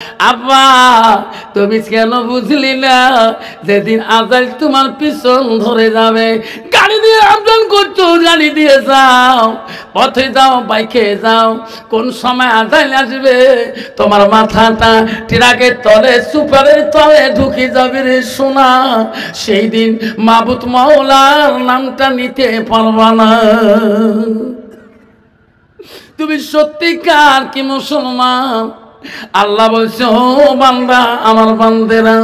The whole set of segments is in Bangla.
আব্বা তুমি কেন বুঝলি না যেদিন আজাল তোমার পিছন ধরে যাবে গাড়ি দিয়ে আবদান করছো গাড়ি দিয়ে যাও পথে যাও বাইকে যাও কোন সময় আজাল আসবে তোমার মাথাটা ট্রাকের তলে সুপারের তলে ঢুকে যাবে রে সোনা সেই দিন মাবুদ মাওলার নামটা নিতে পারবা না তুমি সত্যিকার কি মুসলমান আল্লাহ বলছে ও বান্দা আমার বান্দেরা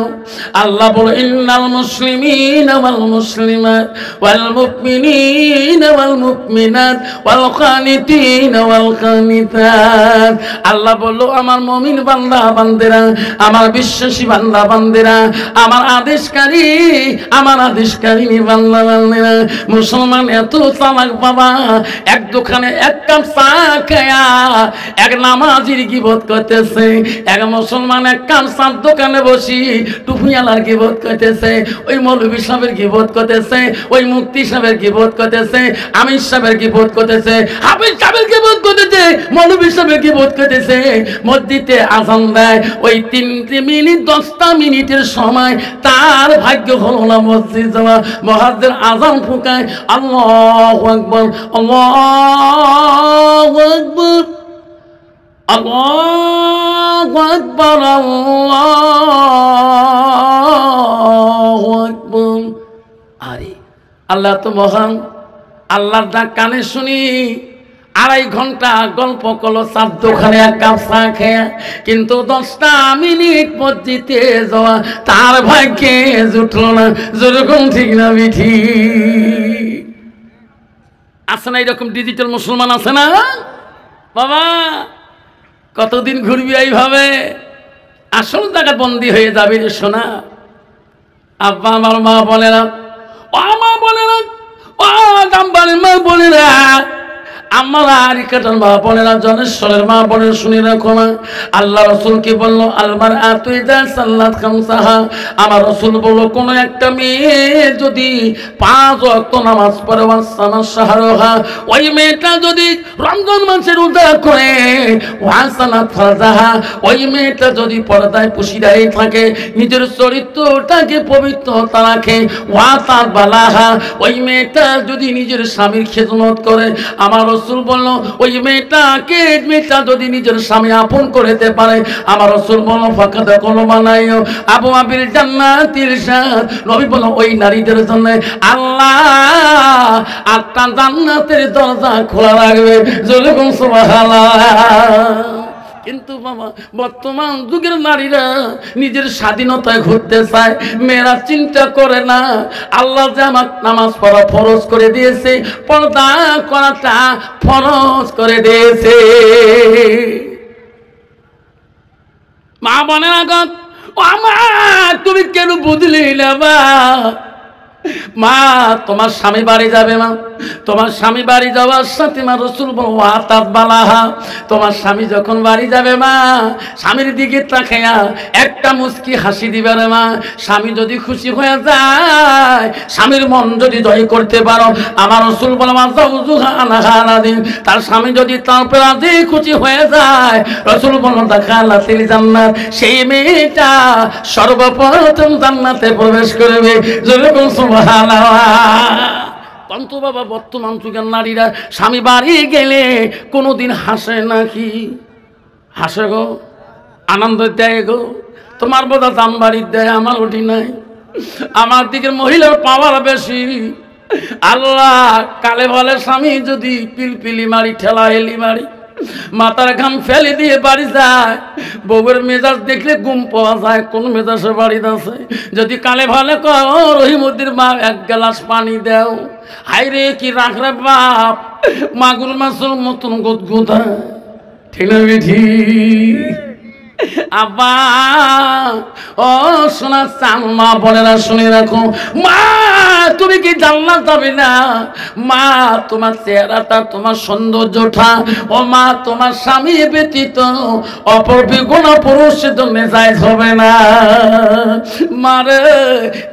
আল্লাহ বলে ইন্নাল মুসলিমিনা ওয়াল মুসলিমাত ওয়াল মুমিনিনা ওয়াল মুমিনাত ওয়াল কানিতিনা ওয়াল কানিতাত আল্লাহ বলল আমার মুমিন বান্দা বান্দেরা আমার বিশ্বাসী বান্দা বান্দেরা আমার আদেশকারী বান্দা বান্দেরা মুসলমান এত চালাক বাবা এক দোকানে এক কাপ চা খায়া এক নামাজির গীবত করতে এক মুসলমান এক কামসার দোকানে বসি টুপিওয়ালার গীবত করতেছে ওই মৌলভী সাহেবের গীবত করতেছে ওই মুফতি সাহেবের গীবত করতেছে আমির সাহেবের গীবত করতেছে হাফিজ সাহেবের গীবত করতেছে মৌলভী সাহেবের গীবত করতেছে মসজিদে আযান দেয় ওই 3 মিনিট 10 মিনিটের সময় তার ভাগ্য হলো না মসজিদ যাওয়া মুয়াজ্জিন আযান ফুঁকায় আল্লাহু আকবার আল্লাহু আকবার আল্লাহু আকবার আল্লাহু আকবার আরে আল্লাহ তো মহান আল্লাহর ডাক কানে শুনি 2.5 ঘন্টা গল্প করলো চার দোকানে এক কাপ চা খেয়ে কিন্তু 10 মিনিট মসজিদে যাওয়া তার ভাগ্যে জুটলো না যেরকম ঠিক না বিঠি আছে না এরকম ডিজিটাল মুসলমান আছে না বাবা কতদিন ঘুরবি এইভাবে আসল জায়গা বন্দী হয়ে যাবি রে সোনা আব্বা আমার মা বলে না ও মা বলে না ও দাম্বারের মা বলে না আমার আরিকাটার মা বলে না জনেশ্বরের মা বলে শুনে রাখো না আল্লাহ রসুল কি বললো আলমার আতুই দা সাল্লাত খামসাহা আমার রসুল বললো কোনো একটা মেয়ে যদি 5 ওয়াক্ত নামাজ পড়ে ওয়াসানা শাহরুহা ওই মেয়েটা যদি রমজান মাসের রোজা করে ওয়াসানাত ফারজাহা ওই মেয়েটা যদি পর্দায় পুশিদাই থাকে নিজের চরিত্রটাকে পবিত্রতা রাখে ওয়াতাত বালাহা ওই মেয়েটা যদি নিজের স্বামীর খেদমত করে আমার রসুল বলল ওই মেয়েটা যদি নিজের স্বামী আপন করতে পারে আমার রসুল বলল ফাকাদ কলমা নাই আবু আবিল জান্নাতির শাদ নবী বলল ওই নারীদের জন্য আল্লাহ 8টা জান্নাতের দরজা খোলা রাখবে জোরে বলুন সুবহানাল্লাহ কিন্তু বাবা বর্তমান যুগের নারীরা নিজের স্বাধীনতায় ঘুরতে চায় মেয়েরা চিন্তা করে না আল্লাহ যে আমার নামাজ পড়া ফরজ করে দিয়েছে পর্দা করাটা ফরজ করে দিয়েছে মা বলে না গো আমার তুমি কেন বুঝলি না মা তোমার স্বামী বাড়ি যাবে মা তোমার স্বামী বাড়ি যাওয়ার সাথে মা রসুল বলবো আতাত বালাহা তোমার স্বামী যখন বাড়ি যাবে মা স্বামীর দিকে তাকায়া একটা মুস্কি হাসি দিবে রে মা স্বামী যদি খুশি হয়ে যায় স্বামীর মন যদি জয় করতে পারো আমার রসুল বলবো দিন তার স্বামী যদি তার রাজি খুশি হয়ে যায় রসুল বলবো দাখালাতিল জান্নাত সেই মেয়েটা সর্বপ্রথম জান্নাতে প্রবেশ করবে যেরকম কিন্তু বাবা বর্তমান যুগের নারীরা স্বামী বাড়ি গেলে কোনোদিন হাসে নাকি হাসে গো আনন্দ দেয় গো তোমার বোধা দাম বাড়ির দেয় আমার ওটি নাই আমার দিকের মহিলার পাওয়ার বেশি আল্লাহ কালে বলে স্বামী যদি পিলপিলি মারি ঠেলা হেলি মারি মাথার ঘাম ফেলে দিয়ে বাড়ি যায় বউয়ের মেজাজ দেখলে ঘুম পাওয়া যায় কোন মেজাজে বাড়িতে আছে যদি কালে ভালে রহিমুদ্দির মা 1 গ্লাস পানি দাও হাই রে কি রাখ রে বাপ মাগুর মাছের মতন গুদগুদা ঠিক না বিধি আব্বা ও সোনা চান মা বলে না শুনে রাখো মা তুমি কি জান্নাত যাবে না মা তোমার চেহারাটা তোমার সৌন্দর্যটা ও মা তোমার স্বামী ব্যতীত অপর বিগুণ পুরুষের জন্য জায়েজ হবে না মারে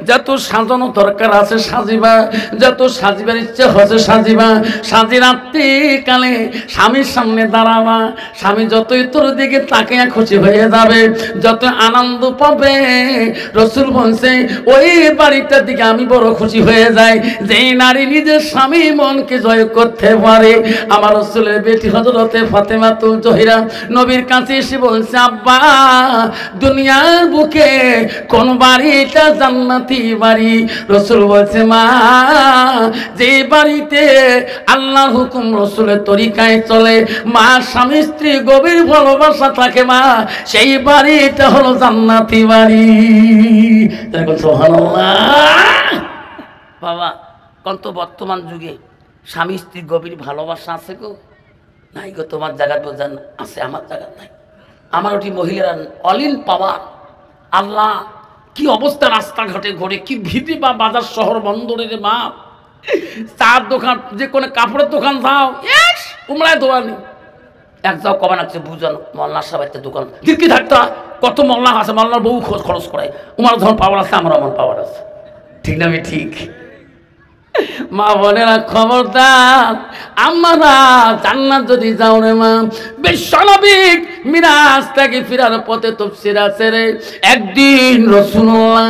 যত সাজানো দরকার আছে সাজিবা যত সাজিবার ইচ্ছে হচ্ছে সাজিবা সাজি রাত্রি কালে স্বামীর সামনে দাঁড়াবা স্বামী যতই তোর দিকে তাকিয়া খুশি হয়ে হয়ে যাবে, যত আনন্দ পাবে। রসুল বলছে ওই বাড়িটার দিকে আমি বড় খুশি হয়ে যাই, যে নারী নিজের স্বামী মনকে জয় করতে পারে। আমার রসুলের বেটি হযরতে ফাতেমাতুল জোহরা নবীর কাছে এসে বলছে, আব্বা দুনিয়ার বুকে কোন বাড়িটা জান্নাতি বাড়ি? রসুল বলছে, মা যে বাড়িতে আল্লাহর হুকুম রসুলের তরিকায় চলে, মা স্বামী স্ত্রী গভীর ভালোবাসা থাকে, মা সেই বাড়িটা হলো জান্নাতি বাড়ি। দেখুন সুবহানাল্লাহ। বাবা কত বর্তমান যুগে স্বামী স্ত্রী গভীর ভালোবাসা আছে গো? নাই গো। তোমার জায়গা বোঝান আছে, আমার জায়গা নাই। আমার ওটি মহিলারা অলিন পাওয়ার। আল্লাহ কি অবস্থা রাস্তাঘাটে ঘোরে, কি ভিড় বা বাজার শহর বন্দরের মা, চার দোকান, যে কোনো কাপড়ের দোকান যাও, উমরায় দোয়ানি এক যাও কবে নাকছে বুঝানো মল্লার সাহেব একটা দোকান দিকে থাকতা, কত মল্লা আছে, মল্লার বউ খরচ করে। উমার ধরুন পাওয়ার আছে, আমার আমার পাওয়ার আছে, ঠিক না? আমি ঠিক। মা বোনেরা খবরদার, আমরা জান্নাত যদি যাও রে মা, বিশ্বনবী মিরাজ থেকে ফিরার পথে তাফসীর আছে রে, একদিন রাসূলুল্লাহ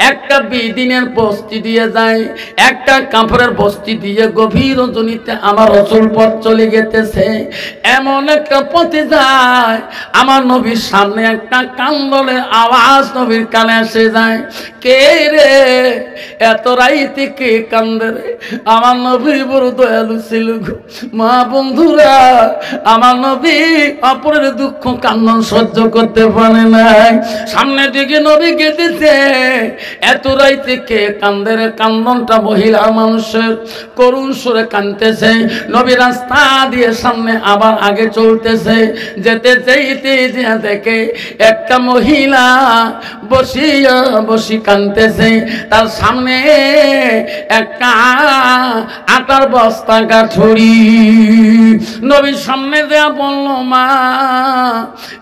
একটা বিদিনের বস্তি দিয়ে যায়, একটা কাপড়ের বস্তি দিয়ে গভীর রজনীতে আমার রাসূল পথ চলে গেতেছে। এমন একটা পথে যায়, আমার নবীর সামনে একটা কান্দনের আওয়াজ নবীর কানে এসে যায়। কে রে এত রাইতে কে কান্দে রে? আমার নবী বড় দয়ালু ছিল গো। মা বন্ধুরা, আমার নবী অপরের দুঃখ কান্দন সহ্য করতে পারে নাই। সামনের দিকে নবী গেতেছে, এত রাইতে কে কান্দে রে? কান্দনটা মহিলা মানুষের, করুণ সুরে কাঁদতেছে। নবী রাস্তা দিয়ে সামনে আবার আগে চলতেছে, যেতে চাইতে দেখে একটা মহিলা বসিয়া বসি কাঁদতেছে। তার সামনে একটা আটার বস্তা গাঠুরি। নবীর সামনে দেয়া বলল, মা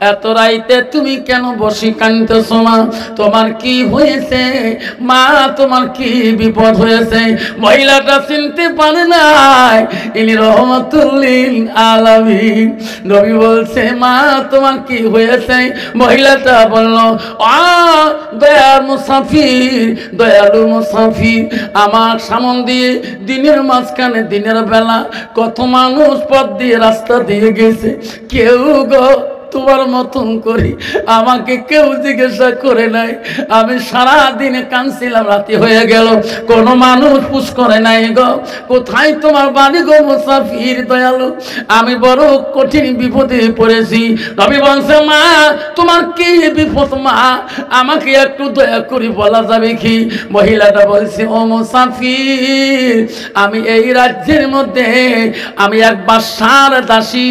এত রাইতে তুমি কেন বসি কাঁদতেছো? মা তোমার কি হয়েছে? মা তোমার কি বিপদ হয়েছে? মহিলাটা চিনতে পারে নাই, ইনি রহমাতুল লিল আলামিন। নবী বলছে, মা তোমার কি হয়েছে? মহিলাটা বলল, দয়ার মুসাফির, দয়ালু মুসাফির, আমার সামন দিয়ে দিনের মাঝখানে দিনের বেলা কত মানুষ পথ দিয়ে রাস্তা দিয়ে গেছে, কেউ গো তোমার মতন করি আমাকে কেউ জিজ্ঞাসা করে নাই। আমি সারা দিনে কাঁদছিলাম, রাতে হয়ে গেল, কোনো মানুষ পুষ করে নাই গো। কোথায় তোমার বাড়ি গো মুসাফির দয়ালু? আমি বড় কঠিন বিপদে পড়েছি। নবী বলছে, মা তোমার কি বিপদ মা? আমাকে একটু দয়া করে বলা যাবে কি? মহিলাটা বলছে, ও মুসাফির, আমি এই রাজ্যের মধ্যে আমি এক বাদশার দাসী,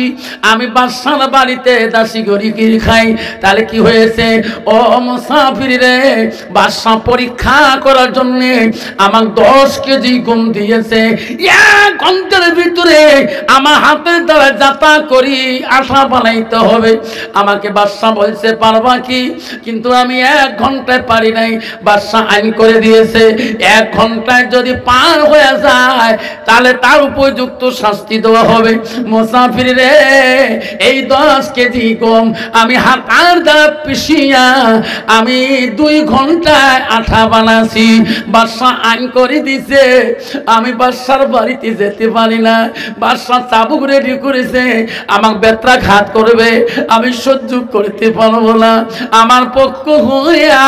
আমি বাদশার বাড়িতে দাসী গরিগিরি খাই। তাহলে কি হয়েছে? ও মুসাফির রে, বাদশা পরীক্ষা করার জন্য আমার 10 কেজি গম দিয়েছে। এক ঘন্টার ভিতরে আমার হাতের দ্বারা যাতা করি আঠা বানাইতে হবে। আমাকে বাদশা বলছে, পারবা কি? কিন্তু আমি 1 ঘন্টায় পারি নাই। বাদশা আইন করে দিয়েছে, 1 ঘন্টায় যদি পার হয়ে যায় তাহলে তার উপযুক্ত শাস্তি দেওয়া হবে। মুসাফির রে, এই 10 কেজি গম আমি হাতার দ্বারা পিষিয়া আমি 2 ঘন্টায় আঠা বানাছি। বাদশা আইন করে দিছে, আমি বাদশার বাড়িতে যেতে পারি না। বাদশা চাবুক রেডি করেছে, আমার বেত্রাঘাত করবে, আমি সহ্য করতে পারবো না। আমার পক্ষ হইয়া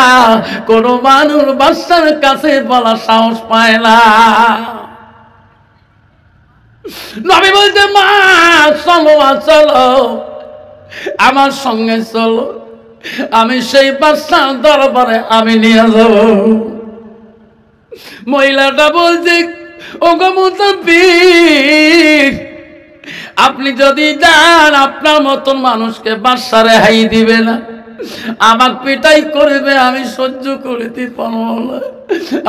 কোনো মানুষ বাদশার কাছে বলা সাহস পায় না। নবী বলতে, মা চলো চলো, আমার সঙ্গে চলো, আমি সেই বাদশার দরবারে আমি নিয়ে যাব। মহিলাটা বলছে, ও গো মুসাফির, আপনি যদি যান আপনার মতন মানুষকে বাদশা রেহাই দিবে না, আমার পিটাই করবে, আমি সহ্য করতে পারবো না।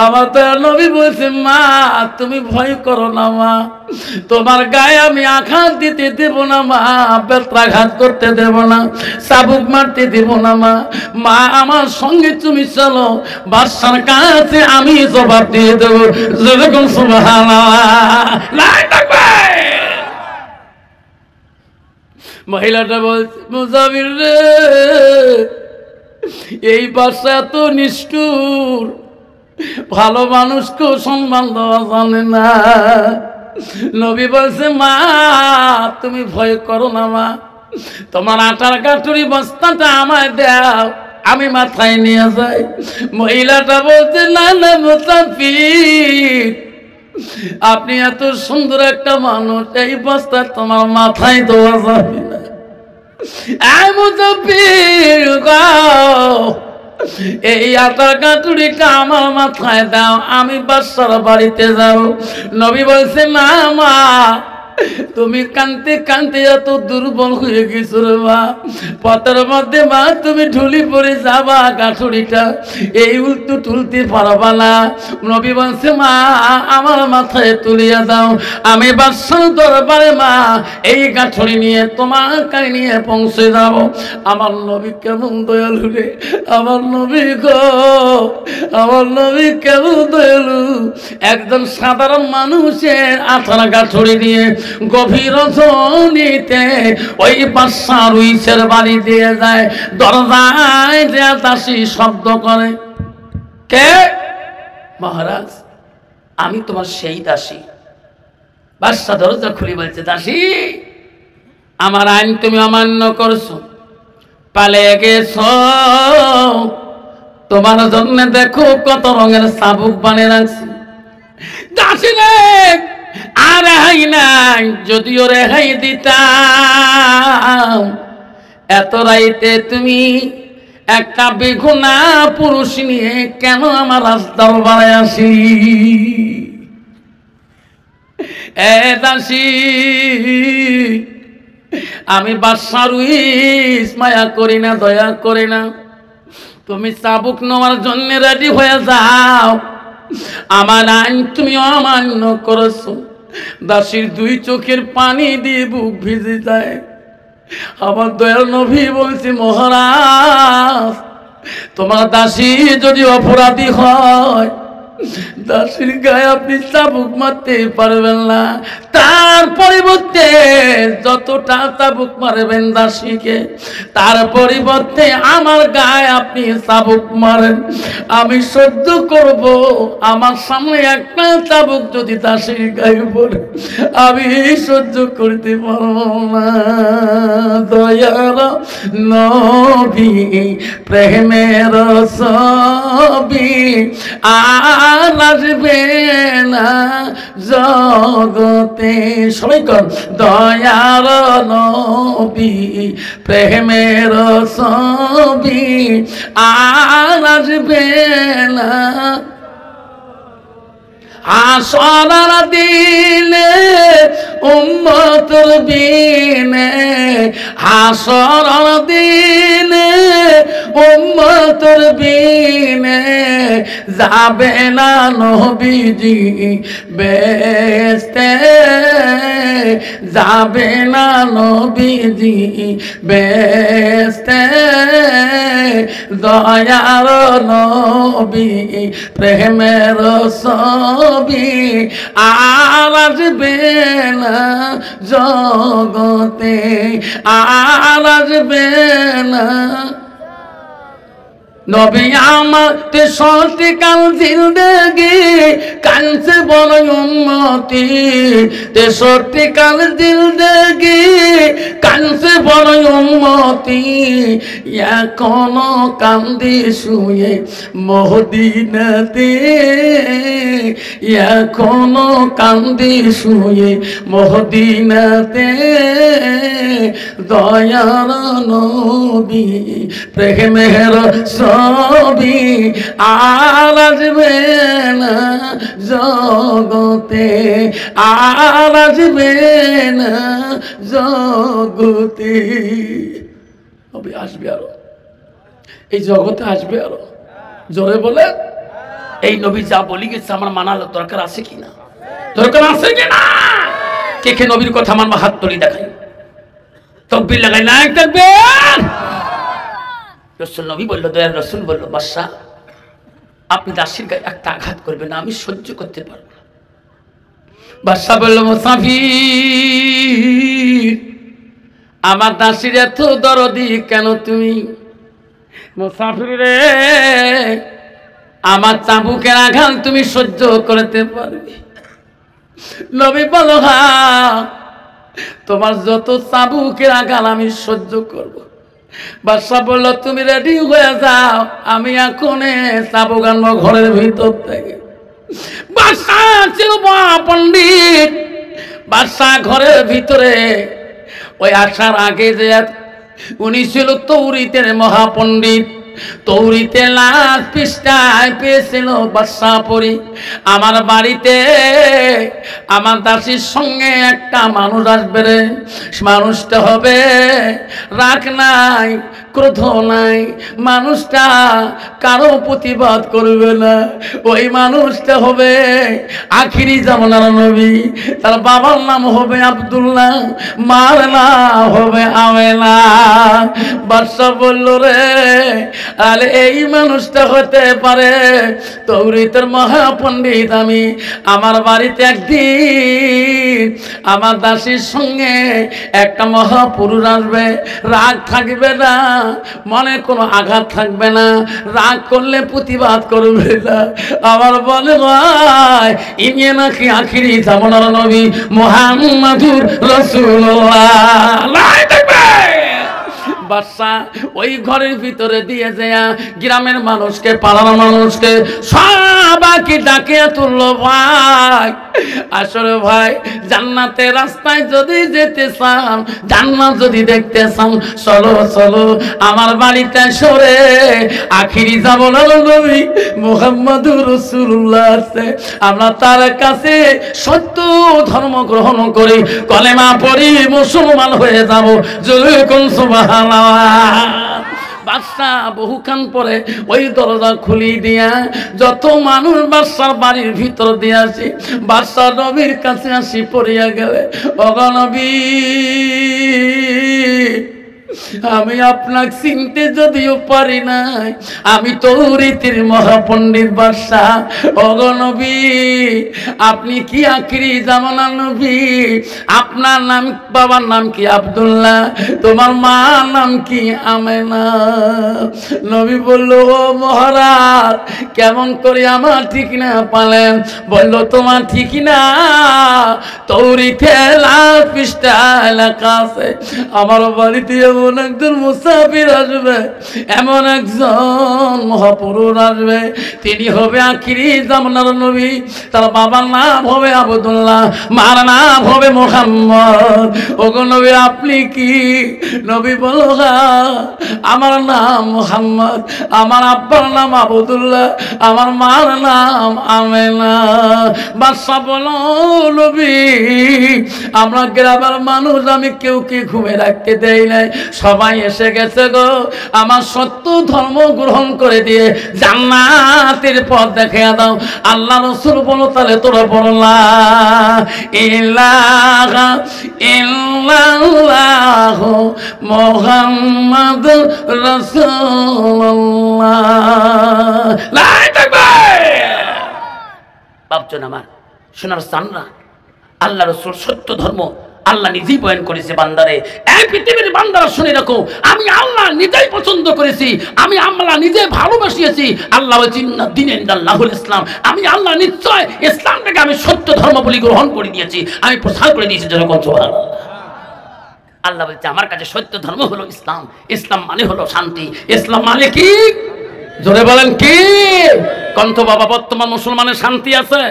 আমার তো নবী বলছে, মা তুমি ভয় করো না মা, তোমার গায়ে আমি আঘাত দিতে দেব না মা, বেত্রাঘাত করতে দেব না, চাবুক মারতে দেব না মা। মা আমার সঙ্গে তুমি চলো, বাদশার কাছে আমি জবাব দিয়ে দেবো। যেরকম সুবহানাল্লাহ। মহিলাটা বলছে মুসাফির রে, এই বাদশা এত নিষ্ঠুর, ভালো মানুষকেও সম্মান দেওয়া জানে না। নবী বলছে মা তুমি ভয় করো না মা, তোমার আটার কাঠুরি বস্তাটা আমায় দাও, আমি মাথায় নিয়ে যাই। মহিলাটা বলছে না না মুসাফির, আপনি এত সুন্দর একটা মানুষ, এই বস্তা তোমার মাথায় দেওয়া যাবে না। মুসাফির এই আটার কাটুরিটা আমার মাথায় দাও, আমি বাদশার বাড়িতে যাব। নবী বলছে না মা, তুমি কানতে কানতে এত দুর্বল হয়ে গেছো রে মা, পথের মধ্যে মা তুমি ঢুলি পড়ে যাবা, গাঠুরিটা এই উল্টু তুলতে পারবা না। নবী বলছে মা আমার মাথায় তুলিয়া দাও, আমি বাদশার দরবারে মা এই গাঠুরি নিয়ে তোমার কাছে নিয়ে পৌঁছে যাবো। আমার নবী কেমন দয়ালু রে, আমার নবী গো, আমার নবী কেমন দয়ালু। একজন সাধারণ মানুষের আঠার গাঠুরি দিয়ে গভীর রজনীতে ওই বাদশার উইসের বাড়ি দিয়ে যায়। দরজায় যে দাসী শব্দ করে, কে? মহারাজ আমি তোমার সেই দাসী। বাদশা দরজা খুলে বলছে দাসী, আমার আইন তুমি অমান্য করছো, পালিয়ে গেছো, তোমার জন্য দেখো কত রঙের চাবুক বানিয়ে রাখছি। দাসী রে আর রেহাই নাই, যদিও রেহাই দিতাম, এত রাইতে তুমি একটা বেগুনা পুরুষ নিয়ে কেন আমার রাস্তার দরবারে আসি? এ দাসী আমি বাদশার উইস মায়া করি না, দয়া করি না, তুমি চাবুক নেওয়ার জন্য রেডি হয়ে যাও, আমার আইন তুমি অমান্য করেছো। দাসীর দুই চোখের পানি দিয়ে বুক ভিজে যায়। আমার দয়াল নবী বলছে মহারাজ তোমার দাসী যদি অপরাধী হয়, দাসীর গায়ে আপনি চাবুক মারতে পারবেন না, তার পরিবর্তে যতটা চাবুক মারবেন দাসীকে, তার পরিবর্তে আমার গায়ে আপনি চাবুক মারেন, আমি সহ্য করব। আমার সামনে একটা চাবুক যদি দাসীর গায়ে পড়ে আমি সহ্য করতে পারবো না। দয়ার নবী প্রেমের ছবি আর আসবে না জগতে। সবাই কর দয়ার নবী প্রেমের ছবি আর আসবে না। আসরার দিনে উম্মতের বিনে, আসরার দিনে উম্মতের বিনে যাবে না নবীজি বেহেশতে, যাবে না নবীজি বেহেশতে। দয়ার নবী প্রেমের ছবি আর আসবে না জগতে, আর আসবে না। নবী আমার 63 কাল জিন্দেগি কানছে বড় উম্মতি, 63 কাল জিন্দেগি কানছে বড় উম্মতি, এখনো কান্দি শুয়ে মদিনাতে, এখনো কান্দি শুয়ে মদিনাতে। দয়ার নবী প্রেমের ছবি আর আসবে না জগতে, আর আসবে না জগতে। নবী আসবে আরো, এই জগতে আসবে আরো। জোরে বলে এই নবী যা বলি গেছে আমার মানার দরকার আছে কিনা, দরকার আছে কিনা? কে কে নবীর কথা মানবা হাত তুলি দেখাই, তকবীর লাগাই না তাকবীর। রসুল নবী বললো, দয়ার রসুল বললো বাদশাহ আপনি দাসীর গায়ে একটা আঘাত করবেন না, আমি সহ্য করতে পারবো না। বাদশাহ বললো মুসাফির আমার দাসীর এত দরদি কেন তুমি? মুসাফির রে, আমার চাবুকের আঘাত তুমি সহ্য করতে পারবে? নবী বলো হ্যাঁ, তোমার যত চাবুকের আঘাত আমি সহ্য করব। বাদশা বলল তুমি রেডি হয়ে যাও, আমি এখন চাবুক আনবো ঘরের ভিতর থেকে। বাদশা ছিল পণ্ডিত, বাদশা ঘরের ভিতরে ওই আসার আগে যে উনি ছিল তৌরিতের মহাপণ্ডিত। তৌরিতে লাশ পৃষ্ঠায় পেয়েছিল বাদশা পড়ি, আমার বাড়িতে আমার দাসীর সঙ্গে একটা মানুষ আসবে রে, মানুষটা হবে রাগ নাই, ক্রোধ নাই, মানুষটা কারো প্রতিবাদ করবে না, ওই মানুষটা হবে আখিরি জামানার নবী। তার বাবার নাম হবে আব্দুল্লাহ, মার নাম হবে আমেনা। বাদশা বলল রে, আরে এই মানুষটা হতে পারে তৌরিতের মহাপণ্ডিত। আমি আমার বাড়িতে একদিন আমার দাসীর সঙ্গে একটা মহাপুরুষ আসবে, রাগ থাকবে না, মনে কোনো আঘাত থাকবে না, রাগ করলে প্রতিবাদ করবে না। আমার বলে ভাই ইনি নাকি আখিরি জামানার নবী মুহাম্মাদুর রাসূলুল্লাহ। বাদশা ওই ঘরের ভিতরে দিয়ে যায় গ্রামের মানুষকে, পাড়ার মানুষকে সবাইকে ডাকে তুললো। ভাই আসলে ভাই জান্নাতের রাস্তায় যদি যেতে চান, জান্নাত যদি দেখতে চান, চলো চলো আমার বাড়িতে সরে আখিরি জামানার নবী মুহাম্মাদুর রাসূলুল্লাহ আছে, আমরা তার কাছে সত্য ধর্ম গ্রহণ করি, কলেমা পড়ি, মুসলমান হয়ে যাব। জোরে কোন সুবহানাল্লাহ। বাদশা বহুক্ষণ পরে ওই দরজা খুলি দিয়া যত মানুষ বাদশার বাড়ির ভিতর দিয়ে আসি, বাদশা নবীর কাছে আসি পড়িয়া গেলে, ওগো নবী আমি আপনাকে চিনতে যদিও পারি নাই, আমি তৌরিতের মহাপণ্ডিত বাদশা। ওগো নবী আপনি কি আখিরি জামানার নবী? আপনার নাম, বাবার নাম কি আব্দুল্লাহ, তোমার মার নাম কি আমেনা? নবী বলল ও মহারাজ কেমন করে আমার ঠিকানা পালেন? বলল তোমার ঠিকানা তৌরিতে লাল পৃষ্ঠা লেখা আছে, আমার বাড়িতে এমন একজন মুসাফির আসবে, এমন একজন মহাপুরুষ আসবে, তিনি হবে আখিরি জামানার নবী, তার বাবার নাম হবে আব্দুল্লাহ, মার নাম হবে মুহাম্মদ। ওগো নবী আপনি কি? নবী বলো আমার নাম মুহাম্মদ, আমার আব্বার নাম আব্দুল্লাহ, আমার মার নাম আমেনা। বাদশা বলো নবী আমরা গ্রামের মানুষ, আমি কেউ কি ঘুমে রাখতে দেই নাই, সবাই এসে গেছে গো, আমার সত্য ধর্ম গ্রহণ করে দিয়ে জান্নাতের পথ দেখিয়ে দাও। আল্লাহ রাসূল বলো তাহলে তোরা বলো লা ইলাহা ইল্লাল্লাহু মুহাম্মাদুর রাসূলুল্লাহ। লা তাকবীর। বাপজন আমার শোনার চান্না, আল্লাহ রাসূল সত্য ধর্ম আল্লাহ নিজেই বয়ান করেছে বান্দারে। এই পৃথিবীর বান্দারা শুনে রাখো, আমি আল্লাহ নিজেই পছন্দ করেছি, আমি আল্লাহ নিজে ভালোবাসিয়েছি। আল্লাহ বলছেন দ্বীনুন ইনদাল্লাহুল ইসলাম, আমি আল্লাহ নিশ্চয় ইসলামটাকে আমি সত্য ধর্ম বলে গ্রহণ করে দিয়েছি, আমি প্রচার করে দিয়েছি। যেরকম সুবহানাল্লাহ। আল্লাহ বলছে আমার কাছে সত্য ধর্ম হলো ইসলাম, ইসলাম মানে হলো শান্তি। ইসলাম মানে কি? জোরে বলেন কি? কন্ত বাবা বর্তমান মুসলমানের শান্তি আছে?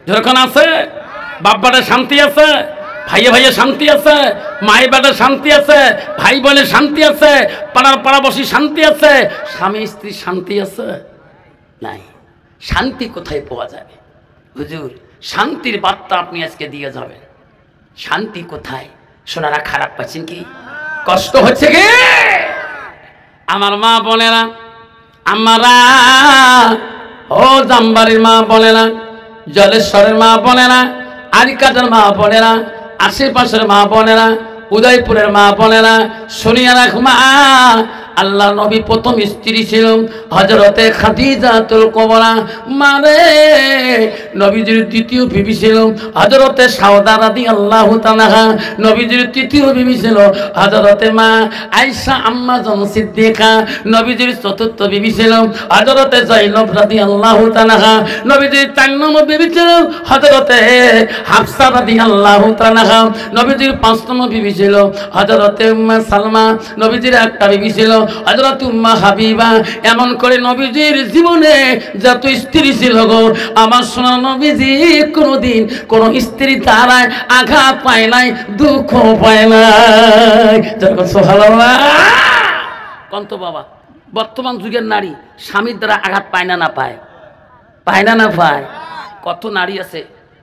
যেরকম আছে বাপ্পাদের শান্তি আছে, ভাইয়ে ভাইয়ে শান্তি আছে, মায়ের বাড়ির শান্তি আছে, ভাই বোনের শান্তি আছে, পাড়ার পাড়াবাসী শান্তি আছে, স্বামী স্ত্রীর শান্তি আছে? নাই। শান্তি কোথায় পাওয়া যাবে? হুজুর শান্তির বার্তা আপনি আজকে দিয়ে যাবেন। শান্তি কোথায়? শোনারা খারাপ পাচ্ছেন কি? কষ্ট হচ্ছে কি? আমার মা বোনেরা, আমরা ও জামবাড়ির মা বোনেরা, জলেশ্বরের মা বোনেরা, আরিকাটের মা বোনেরা, আশেপাশের মা বোনেরা, উদয়পুরের মা বোনেরা, শুনিয়া রাখ মা, আল্লাহ নবী প্রথম স্ত্রী ছিল হযরতে খাদিজাতুল কুবরা, মানে নবীজির দ্বিতীয় বিবি ছিল হযরতে সাউদা রাদিয়াল্লাহু তাআলা, নবীজির তৃতীয় বিবি ছিল হযরতে মা আয়েশা আম্মা জান সিদ্দিকা, নবীজির চতুর্থ বিবি ছিল হযরতে যায়েনব রাদিয়াল্লাহু তাআলা, নবীজির 4 নম্বর বিবি ছিল হযরতে হাফসা রাদিয়াল্লাহু তাআলা, নবীজির 5 নম্বর বিবি ছিল হযরতে উম্মে সালমা, নবীজির একটা বিবি ছিল হযরত উম্মে হাবিবা। এমন করে নবীজির জীবনে যত স্ত্রী ছিল গো, আমার সোনার নবীজি কোনোদিন কোন স্ত্রী দ্বারা আঘাত পায় নাই, দুঃখ পায় নাই। সুবহানাল্লাহ। কন্ত বাবা, বর্তমান যুগের নারী স্বামীর দ্বারা আঘাত পায় না, না পায়? পায় না, না পায়? কত নারী আছে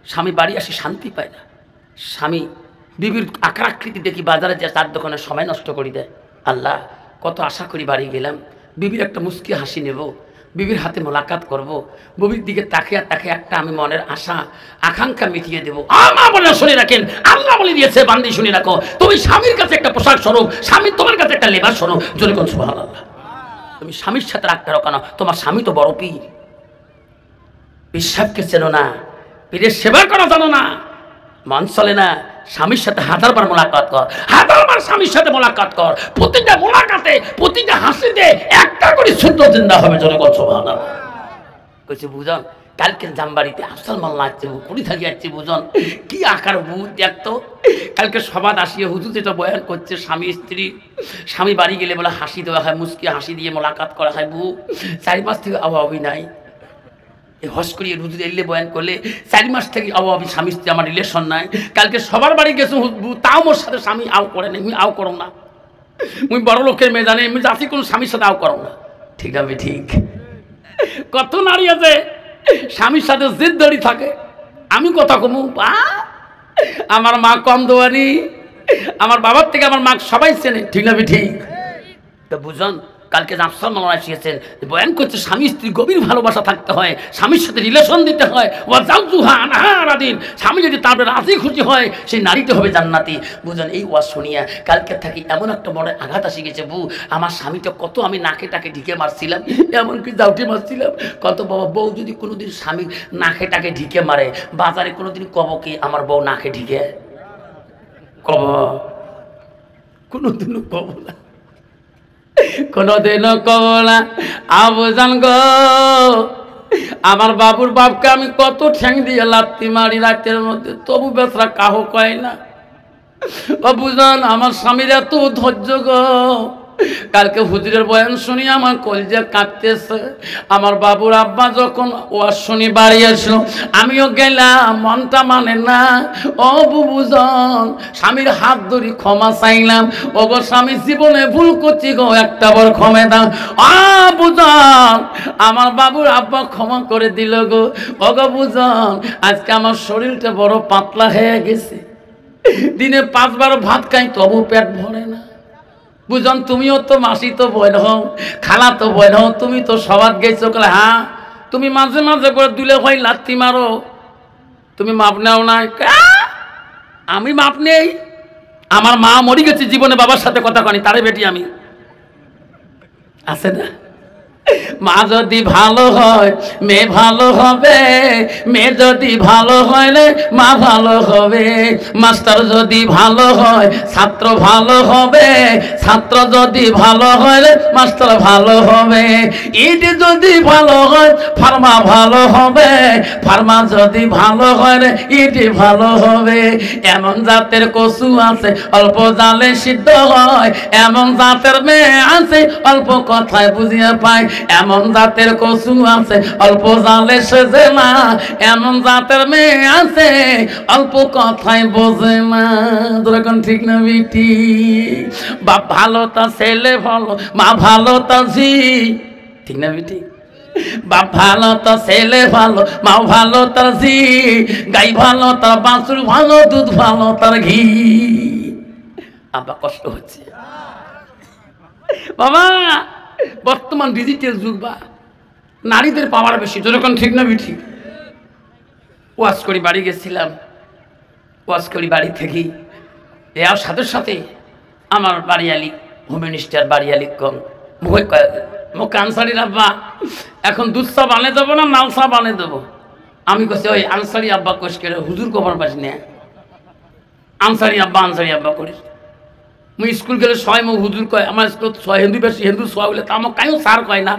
স্বামী বাড়ি আসে শান্তি পায় না, স্বামী বিবির আকার আকৃতি দেখি বাজারে যে তার দোকানে সময় নষ্ট করে দেয়। আল্লাহ, কত আশা করি বাড়ি গেলাম, বিবির একটা মুস্কি হাসি নেব, বিবির হাতে মোলাকাত করব, বিবির দিকে তাকিয়ে তাকিয়ে একটা আমি মনের আশা আকাঙ্ক্ষা মিটিয়ে দেবো। আমার বলে শুনে রাখেন, আল্লাহ বলে দিয়েছে বান্দি শুনে রাখো, তুমি স্বামীর কাছে একটা পোশাক স্বরূপ, স্বামী তোমার কাছে একটা লেবাস স্বরূপ। জোরে কোন সুবহানাল্লাহ। তুমি স্বামীর সাথে রাখতে পারো কেন? তোমার স্বামী তো বড় পীর। পিসাবকে চেনো না, পীরের সেবা করা জানো না, মন চলে না। স্বামীর সাথে 1000বার মোলাকাত কর, 1000বার স্বামীর সাথে মোলাকাত কর। প্রতিটা মোলাকাতে, প্রতিটা হাসিতে একটা করে ছোট্ট জিন্দা হবে। জোরে বল সুবহানাল্লাহ। কইছে বুঝন, কালকে জামবাড়িতে আফসাল মাল্লা আসছে, কুড়ি থাকি আসছে, বুঝন কি আকার বুধ দেখতো। কালকে সবাদ আসিয়ে হুজুর যেটা বয়ান করছে, স্বামী স্ত্রী, স্বামী বাড়ি গেলে বলে হাসি দেওয়া হয়, মুস্কি হাসি দিয়ে মোলাকাত করা হয়। বউ 4 মাস থেকে অভাবই নাই, হস করিয়ে রুজু এলে বয়ান করলে 4 মাস থেকে অভাবী স্বামী স্ত্রী আমার রিলেশন নাই। কালকে সবার বাড়ি গেছো, তাও মোর সাথে স্বামী আও করে না, মুই আও করো না, মুই বড় লোকের মেয়ে জানে, আমি যাচ্ছি কোনো স্বামীর সাথে আও করো না। ঠিক আছে, ঠিক। কত নারী আছে স্বামীর সাথে জিদ ধরি থাকে। আমি কথা কমু, বা আমার মা কম দোয়ারি, আমার বাবার থেকে আমার মা সবাই চেনে। ঠিক না, ঠিক? তো বুঝুন, কালকে আফসাল মাওলানা এসেছেন, বয়ান করছে স্বামী স্ত্রী গভীর ভালোবাসা থাকতে হয়, স্বামীর সাথে রিলেশন দিতে হয়। স্বামী যদি তার রাজি খুশি হয়, সেই নারীতে হবে জান্নাতি। বুঝলেন? এই ওয়াজ শুনিয়া কালকে থাকি এমন একটা মনে আঘাত আসি গেছে, বউ আমার স্বামীটা কত আমি নাকে টাকে ঢিকে মারছিলাম, এমনকি জাউটে মারছিলাম। কত বাবা, বউ যদি কোনোদিন স্বামী নাকে টাকে ঢিকে মারে, বাজারে কোনোদিন কব কি আমার বউ নাকে ঢিকে? কব? কোনোদিনও কব না, কোনদিনও কব না। আবুজান গো, আমার বাবুর বাপকে আমি কত ঠ্যাং দিয়ে লাত্তি মারি রাতের মধ্যে, তবু বেচারা কাহো কয় না। আবুজান, আমার স্বামীর এত ধৈর্য গো। কালকে হুজুরের বয়ান শুনি আমার কলজা কাঁদতেছে। আমার বাবুর আব্বা যখন ওয়াজ শুনি বাড়ি আসলো, আমিও গেলাম, মনটা মানে না। ও বুবুজন, স্বামীর হাত ধরি ক্ষমা চাইলাম। ও গো স্বামী, জীবনে ভুল করছি গো, একটা বার ক্ষমা দাও। বুজন, আমার বাবুর আব্বা ক্ষমা করে দিল গো। ও গো বুজন, আজকে আমার শরীরটা বড় পাতলা হয়ে গেছে, দিনে 5 বার ভাত খাই তবু পেট ভরে না। বুঝন, তুমিও তো মাসি তো বোন হও, খালা তো বোন হও, তুমি তো সবাদ গেছো। হ্যাঁ, তুমি মাঝে মাঝে করে দুলে ভাই লাত্তি মারো, তুমি মাপ নাও না। আমি মাপ নেই? আমার মা মরি গেছে, জীবনে বাবার সাথে কথা কনি, তারে বেটি আমি। আছে না? মা যদি ভালো হয় মেয়ে ভালো হবে, মেয়ে যদি ভালো হয় রে মা ভালো হবে। মাস্টার যদি ভালো হয় ছাত্র ভালো হবে, ছাত্র যদি ভালো হয় রে মাস্টার ভালো হবে। ইট যদি ভালো হয় ফার্মা ভালো হবে, ফার্মা যদি ভালো হয় রে ইট ভালো হবে। এমন জাতের কচু আছে অল্প জালে সিদ্ধ হয়, এমন জাতের মেয়ে আছে অল্প কথায় বুঝিয়ে পায়। এমন জাতের কচু আছে অল্প জালে সেজে না, এমন জাতের মেয়ে আছে অল্প কথায় বোঝে না। যখন ঠিক না বেটি? বাপ ভালো তা ছেলে ভালো, মা ভালো তা ঝি। ঠিক না বেটি? বাপ ভালো তা ছেলে ভালো, মা ভালো তার ঝি। গাই ভালো তার বাছুর ভালো, দুধ ভালো তার ঘি। আবার কষ্ট হচ্ছে বাবা। বর্তমান ডিজিটাল যুগ, বা নারীদের পাওয়ার বেশি। যখন ঠিক না বেঠি? ওয়াজ করি বাড়ি গেছিলাম, ওয়াজ করি বাড়ি থেকেই এর সাথে সাথে আমার বাড়িয়ালি হোম মিনিস্টার বাড়িয়ালি কম মুখে আনসারির আব্বা এখন দুধ চা বানিয়ে দেবো না লাল চা বানিয়ে দেবো? আমি কছি ওই আনসারি আব্বা কোষ করে হুজুর কবার পাস না আনসারি আব্বা করিস। মুই স্কুল গেলে সবাই মুখ হুজুর কয়, আমার স্কুল হিন্দু বেশি হিন্দু সবাই বলে তা আমার কাইও সার কয় না,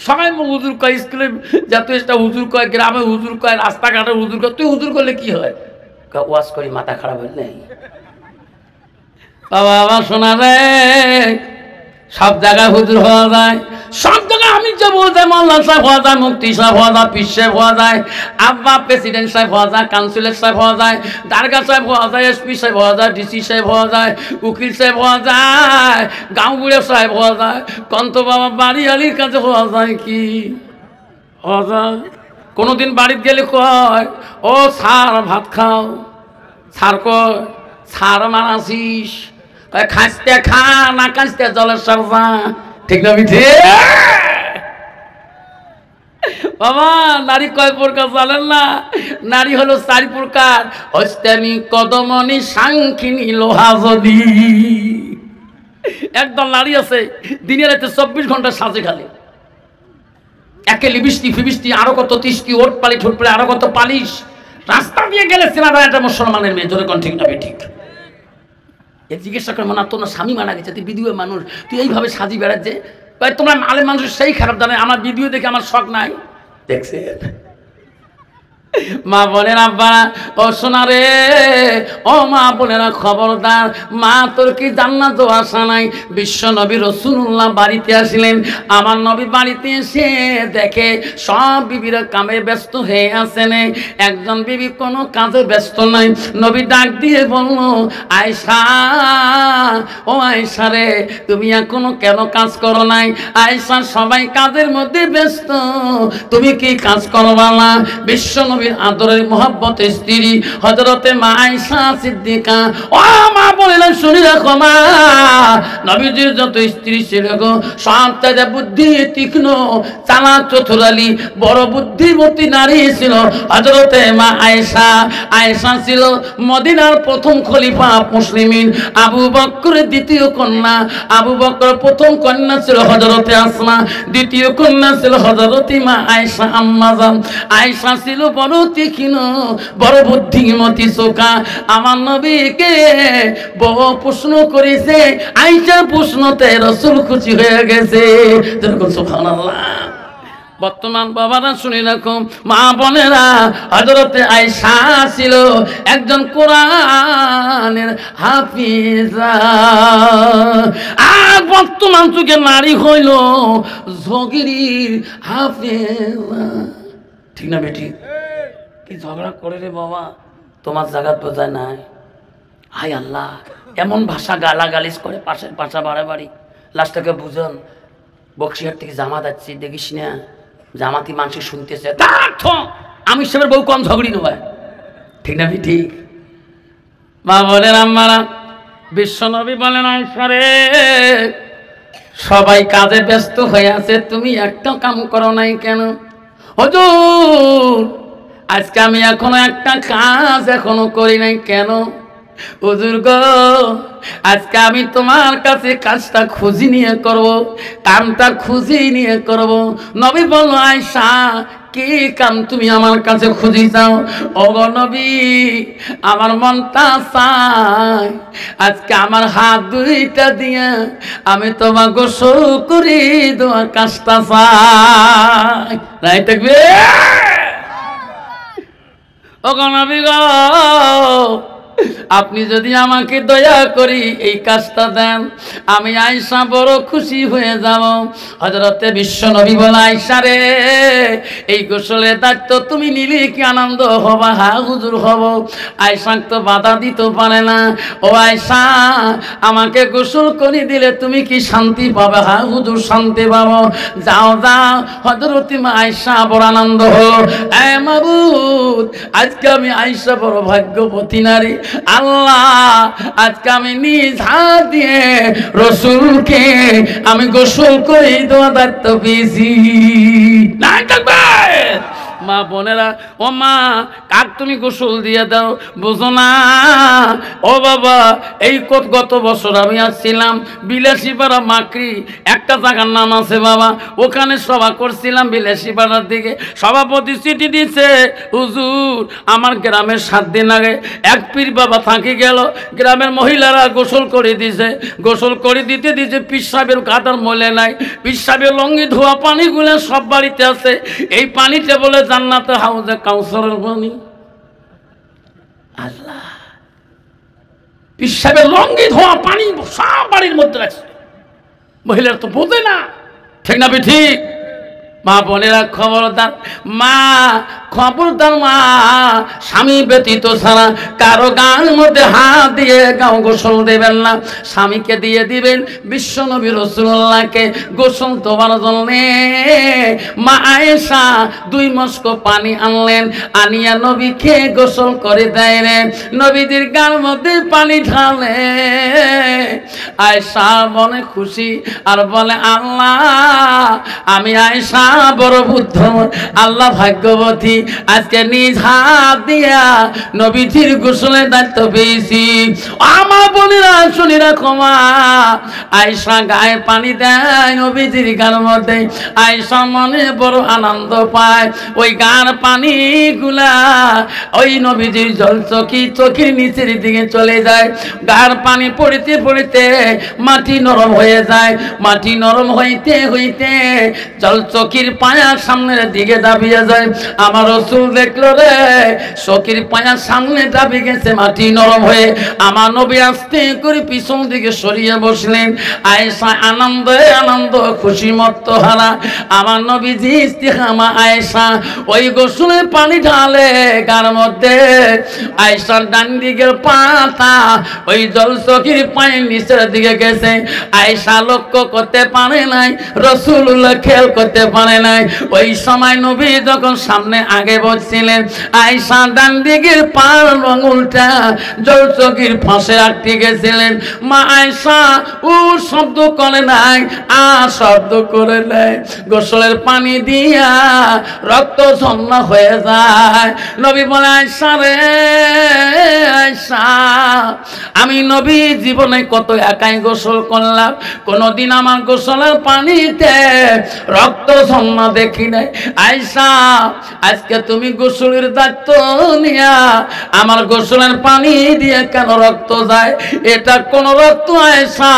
সবাই মুখ হুজুর কয়, স্কুলে জাতীয় হুজুর কয়, গ্রামে হুজুর কয়, রাস্তাঘাটে হুজুর কয়। তুই হুজুর করলে কি হয়? ওয়াজ করি মাথা খারাপ হইল নেই বাবা। আমার শোনা রে সব জায়গায় হুজুর হওয়া যায়, সব জায়গায় আমি যে বলতে মোল্লা সাহেব হওয়া যায়, মুফতি সাহেব হওয়া যায়, পীর সাহেব হওয়া যায়, আব্বা প্রেসিডেন্ট সাহেব হওয়া যায়, কাউন্সিলর সাহেব হওয়া যায়, দারগা সাহেব হওয়া যায়, এসপি সাহেব হওয়া যায়, ডিসি সাহেব হওয়া যায়, উকিল সাহেব হওয়া যায়, গাঁও বুড়ে সাহেব হওয়া যায়, কন্ত বাবা বাড়ি আলির কাছে হওয়া যায়, কি হওয়া যায়? কোনোদিন বাড়িতে গেলে কয় ও স্যার ভাত খাও, স্যার কয় স্যার মারাছিস, খাসতে খা না খাসতে জলের সারজা, ঠিক না মিঠে বাবা? নারী কয় প্রকার জানেন না? নারী হলো 4 প্রকার, হস্তানি কদমনি সাংখিনী লোহা যদি। একদল নারী আছে দিনে রাতে 24 ঘন্টা সাজে খালি, একে লিপস্টিক ফিবিস্টি আরো কত তিস্তি ওট পালি ঠোঁট পালি আরো কত পালিশ, রাস্তা দিয়ে গেলে চেনা একটা মুসলমানের মেয়ে, জোরে কোন ঠিক না ঠিক? এর জিজ্ঞাসা করে মনে তোর স্বামী মারা গেছে, তুই বিধবা মানুষ, তুই এইভাবে সাজি বেড়াচ্ছে, তোমরা আলে মানুষের সেই খারাপ জানে, আমার ভিডিও দেখে আমার শখ নাই। দেখছে মা বোনেরা আব্বারা ও শোনা রে, ও মা বোনেরা খবরদার, মা তোর কি জান্নাত আশা নাই? বিশ্ব নবী রাসূলুল্লাহ বাড়িতে আসলেন, আমার নবী বাড়িতে এসে দেখে সব বিবিরা কামে ব্যস্ত হয়ে আছেন, একজন বিবি কোনো কাজে ব্যস্ত নাই। নবী ডাক দিয়ে বলল, আয়েশা ও আয়েশা রে, তুমি এখনো কেন কাজ করো নাই? আয়েশা সবাই কাজের মধ্যে ব্যস্ত, তুমি কি কাজ করবা না? বিশ্ব নবীর আদরের মহব্বতের স্ত্রী হযরতে মা আয়েশা সিদ্দিকা, ও মা বলেন শুনি রাখো মা, নবীজির যত স্ত্রী ছিল গো সব তাদের বুদ্ধি তীক্ষ্ণ, চালাক চতুরালি, বড় বুদ্ধিমতী নারী ছিল হযরতে মা আয়েশা। আয়েশা ছিল মদিনার প্রথম খলিফা মুসলিমিন, আবু বকরের দ্বিতীয় কন্যা। আবু বকর প্রথম কন্যা ছিল হযরতে আসমা, দ্বিতীয় কন্যা ছিল হযরতে মা আয়েশা আম্মাজান। আয়েশা ছিল বড় তীক্ষ্ণ, বড় বুদ্ধিমতী চোখা। আমার নবীকে বড় প্রশ্ন করেছে, আয়েশা প্রশ্নতে রাসূল খুশি হয়ে গেছে, যেরকম সুবহানাল্লাহ। বর্তমান বাবারা শুনে রাখো, মা বোনেরা, হযরতে আয়েশা ছিল একজন কোরআনের হাফিজা, আর বর্তমান যুগে নারী হইল জগিরির হাফিজা, ঠিক না বেটি? কি ঝগড়া করে রে বাবা, তোমার জায়গা বোঝায় নাই। হায় আল্লাহ, এমন ভাষা গালাগালিজ করে পাশের পাশা বাড়াবাড়ি, লাস্টটাকে বুঝন। বক্সিহাট থেকে জামাত যাচ্ছি, দেখিস না জামাতি মানুষ শুনতেছে, আমি সেবার বউ কম ঝগড়ি নেব, ঠিক না ঠিক? মা বলেন আম্মারা, বিশ্বনবী বলেন আয়েশা রে, সবাই কাজে ব্যস্ত হয়ে আছে, তুমি একটা কাম করো নাই কেন? হুজুর আজকে আমি এখনো একটা কাজ এখনো করি নাই কেন? হুজুর গো আজকে আমি তোমার কাছে কাজটা খুঁজি নিয়ে করব, কামটা খুঁজি নিয়ে করব। নবী বলল, আয়েশা কি কাম তুমি আমার কাছে খুঁজি যাও? ওগো নবী, আমার মনটা চায় আজকে আমার হাত দুইটা দিয়ে আমি তোমার গোসল করি দেওয়া কাজটা চাই, নাই থাকবে? ওগো নবী গো, আপনি যদি আমাকে দয়া করি এই কাজটা দেন, আমি আয়েশা বড় খুশি হয়ে যাব। হযরতে বিশ্ব নবী বলে, আয়েশা রে, এই গোসলের দায়িত্ব তুমি নিলে কি আনন্দ হবা? হ্যাঁ হুজুর হব। আয়েশা তো বাধা দিতে পারে না, ও আয়েশা আমাকে গোসল করে দিলে তুমি কি শান্তি পাবে? হ্যাঁ হুজুর শান্তি পাবো। যাও যাও। হযরতে মা আয়েশা বড় আনন্দ হলো, এ মাবুদ আজকে আমি আয়েশা বড় ভাগ্যবতী নারী, আল্লাহ আজকে আমি নিজ হাত দিয়ে রাসূলকে আমি গোসল করে দেওয়া দায়িত্ব পেয়েছি। নাই থাকবে মা বোনেরা, ও মা, কাক তুমি গোসল দিয়ে দাও, বুঝো না? ও বাবা, এই গত বছর আমি আসছিলাম বিলাসীপাড়া মাকড়ি, একটা জায়গার নাম আছে বাবা, ওখানে সভা করছিলাম বিলাসীপাড়ার দিকে। সভাপতি চিঠি দিচ্ছে, হুজুর আমার গ্রামের 7 দিন আগে এক পীর বাবা থাকি গেল, গ্রামের মহিলারা গোসল করে দিছে, গোসল করে দিতে দিতে পীর সাহেবের কাদার মলে নাই, পীর সাহেবের লঙ্গি ধোয়া পানিগুলো সব বাড়িতে আছে, এই পানিতে বলে জান্নাতে হাউজে কাউসারের পানি। আল্লাহ, পীর সাহেবের লঙ্গি ধোয়া পানি সব বাড়ির মধ্যে রাখছে, মহিলার তো বোঝে না, ঠিক না ঠিক? মা বোনেরা খবরদার, মা খবরদার, মা স্বামী ব্যতীত ছাড়া কারো গান মধ্যে হাত দিয়ে গাও গোসল দেবেন না, স্বামীকে দিয়ে দিবেন। বিশ্ব নবী রাসূলুল্লাহকে গোসল দেওয়ার জন্য মা আয়েশা 2 মস্ক পানি আনলেন, আনিয়া নবীকে গোসল করে দেয় রে, নবীদের গান মধ্যে পানি ঢালে। আয়েশা মনে খুশি আর বলে, আল্লাহ, আমি আয়েশা বড় বুদ্ধ, আল্লাহ ভাগ্যবতী, আজকে নিজ হাত দিয়া নবীজির গোসলের দায়িত্ব পেয়েছি। আমার বোনেরা শুনি রাখো, মা আয়েশা গায়ে পানি দেয় নবীজির গার মধ্যে, আয়েশা মনে বড় আনন্দ পায়, ওই গার পানি গুলা ওই নবীজির জল চোখের নিচের দিকে চলে যায়, গার পানি পড়িতে পড়িতে মাটি নরম হয়ে যায়, মাটি নরম হইতে হইতে জল চোখের পায়া সামনের দিকে দাবিয়ে যায়। আমার রাসূল দেখলো রে, চোখের পায়া সামনে দাবি গেছে মাটি নরম হয়ে, আমার নবী আস্তে করে পিছন দিকে সরিয়ে বসলেন। আয়েশা আনন্দে আনন্দ, খুশি মত্ত হারা, আমার নবীজি ইস্তিহামা আয়েশা ওই গোসলের পানি ঢালে গার মধ্যে, আয়েশার ডান দিকের পাতা ওই জল চোখের পায়ের নিচের দিকে গেছে, আয়েশা লক্ষ্য করতে পারে নাই, রাসূলুল্লাহ খেয়াল করতে পারে নাই। ওই সময় নবী যখন সামনে আগে বসছিলেন, আয়েশা ডান দিকের পার আঙুলটা জল চোখের ফাঁসে আটকে গেছিলেন। মা আয়েশা ও শব্দ করে নাই, আ শব্দ করে নাই, গোসলের পানি দিয়া রক্ত ঝর্ণা হয়ে যায়। নবী বলে, আয়েশা রে আয়েশা, আমি নবী জীবনে কত একাই গোসল করলাম, কোনদিন আমার গোসলের পানিতে রক্ত ঝর্ণা দেখি নাই। আয়েশা, আজকে তুমি গোসলের দায়িত্ব নিয়া আমার গোসলের পানি দিয়ে কেন রক্ত যায়, এটা কোন রক্ত আয়েশা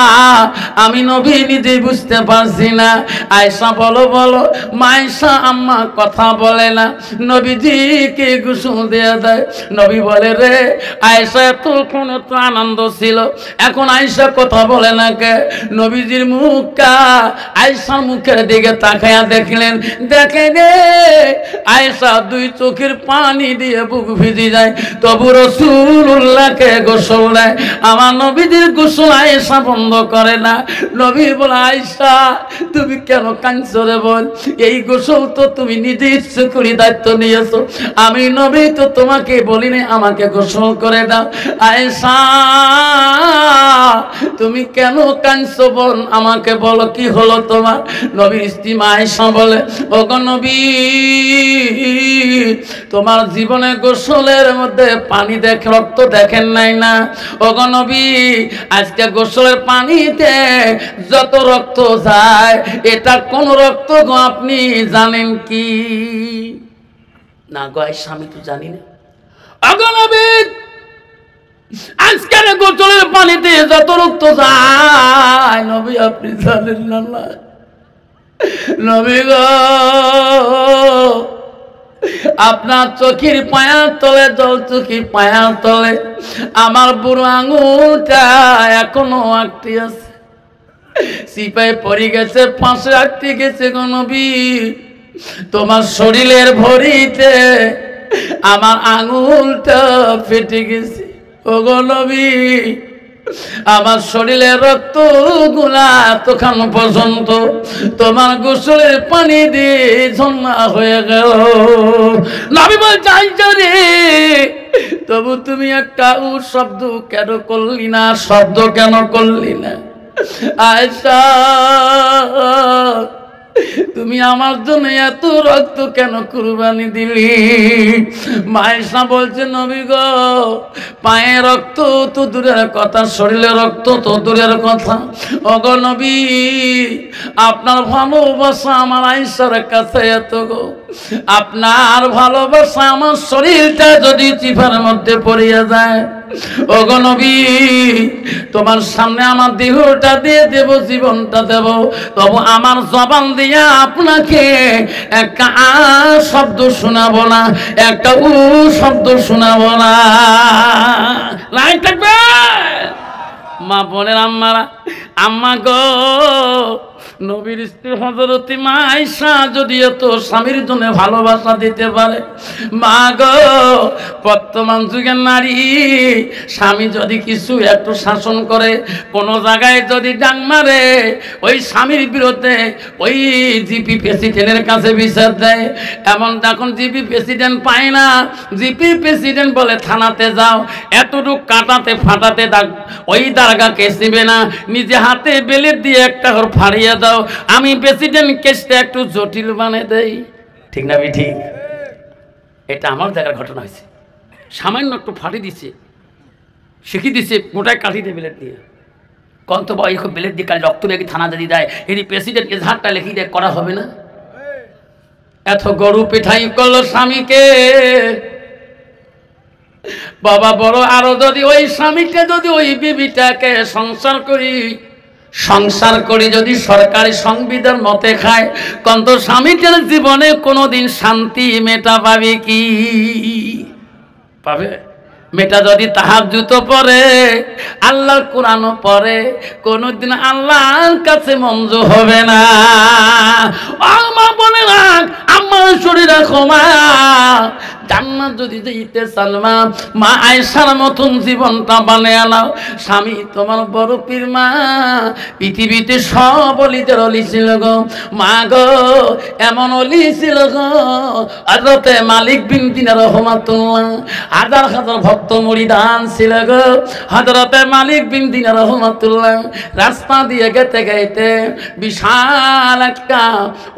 আমি নবী নিজেই বুঝতে পারছি না। আয়েশা বলো বলো, মায়েশা আম্মা কথা বলে না, নবীজিকে গোসল দিয়ে দেয়। নবী বলে, রে আয়েশা তখন তো আনন্দ ছিল, এখন আয়েশা কথা বলে না কে? নবীজির মুখটা আয়েশার মুখের দিকে তাকায়া দেখলেন, দেখে রে আয়েশা 2 চোখের পানি দিয়ে বুক ভিজে যায়, তবু রাসূলুল্লাহকে গোসল দেয়। আমার নবীজির গোসল আয়েশা বন্ধ করে না। নবী বলে, আয়েশা তুমি কেন কাঁদছো রে বল, এই গোসল তো তুমি নিজে ইচ্ছে করে দায়িত্ব নিয়েছো, আমি নবী তো তোমাকে বলিনি আমাকে গোসল করে দাও। আয়েশা তুমি কেন কাঁদছো বল, আমাকে বলো কি হলো তোমার? নবীর স্ত্রী আয়েশা বলে, ওগো নবী, তোমার জীবনে গোসলের মধ্যে পানি দেখে রক্ত দেখেন নাই না? ওগো নবী, আজকে গোসলের পানিতে যত রক্ত যায়, এটা কোন রক্ত গো আপনি জানেন কি? না গো আয়েশা, আমি তো জানি না। ওগো নবী, আজকের গোসলের পানিতে যত রক্ত যায়, নবী আপনি জানেন না? নবী গো, আপনার চোখের পায়ার তলে, জল চোখের পায়ার তলে আমার বুড়ো আঙুলটা এখনো আটকে আছে, সিপাই পড়ে গেছে, পাশে আটকে গেছে গো নবী, তোমার শরীরের ভরিতে আমার আঙুলটা ফেটে গেছে। ওগো নবী, আমার শরীরের রক্ত গুলা তখন পর্যন্ত তোমার গোসলের পানি দিয়ে ঝর্ণা হয়ে গেল। নবী বল, যাই রে, তবু তুমি একটা শব্দ কেন করলি না? শব্দ কেন করলি না? আয়েশা তুমি আমার জন্য এত রক্ত কেন কুরবানি দিলি? মায়েশা বলছে নবী গো, পায়ে রক্ত তো দূরের কথা, শরীরে রক্ত তো দূরের কথা। ওগো নবী, আপনার ভালোবাসা আমার আয়েশার কাছে এত গো, আপনার ভালোবাসা আমার শরীরটা যদি চিফার মধ্যে পড়িয়া যায়, ওগো নবী, তোমার সামনে আমার দেহটা দিয়ে দেব, জীবনটা দেব, তবু আমার জবান দিয়ে আপনাকে একটা আ শব্দ শোনাবো না, একটা উ শব্দ শোনাবো না। লাইন থাকবে মা বোনের আম্মারা। আম্মা গো, নবীর স্ত্রী হযরত মা আয়েশা যদি এত স্বামীর জন্য ভালোবাসা দিতে পারে, মা গো, বর্তমান যুগের নারী স্বামী যদি কিছু একটু শাসন করে, কোনো জায়গায় যদি ডাং মারে, ওই স্বামীর বিরুদ্ধে ওই জিপি প্রেসিডেন্টের কাছে বিচার দেয়। এমন এখন জিপি প্রেসিডেন্ট পায় না, জিপি প্রেসিডেন্ট বলে থানাতে যাও, এতটুকু কাটাতে ফাটাতে ওই দারগা কেস নেবে না, নিজে হাতে বেলেট দিয়ে একটা ঘর ফাড়িয়ে দাও, আমি প্রেসিডেন্ট কেসটা একটু জটিল বানিয়ে দেই। ঠিক না ঠিক? এটা আমার জায়গার ঘটনা হয়েছে। সামান্য একটু ফাটি দিছে, শিখিয়ে দিছে, মোটায় কাটি দিয়ে বেলেট দিয়ে, কত বয় খুব বেলেট দিয়ে কাল রক্ত লেগে থানা যদি দেয়, এটি প্রেসিডেন্ট এজাহারটা লিখিয়ে দেয়, করা হবে না? এত গরু পিঠাই করলো স্বামীকে বাবা বড়। আরো যদি ওই স্বামীকে, যদি ওই বিবিটাকে সংসার করি যদি সরকারি সংবিধান মতে খায়, কত স্বামীটার জীবনে কোনোদিন শান্তি মেটা পাবে কি? পাবে? মেটা যদি তাহাজ্জুদ পড়ে, আল্লাহর কোরআন পড়ে, কোনোদিন আল্লাহর কাছে মঞ্জুর হবে না। মা বলে না, আমার শরীর ক্ষমা, জান্নাত যদি যেতে সালমা, মা আয়েশার মতন জীবনটা বানিয়ে নাও। স্বামী তোমার বড় পীর মা, পৃথিবীতে সব অলিদের অলি ছিল গো মা গো, এমন অলি ছিল গো হযরতে মালিক বিন দিনার রহমাতুল্লাহ, হাজার হাজার ভক্ত মুরিদান ছিল গো হযরতে মালিক বিন দিনার রহমাতুল্লাহ। রাস্তা দিয়ে গেতে গেতে বিশাল একটা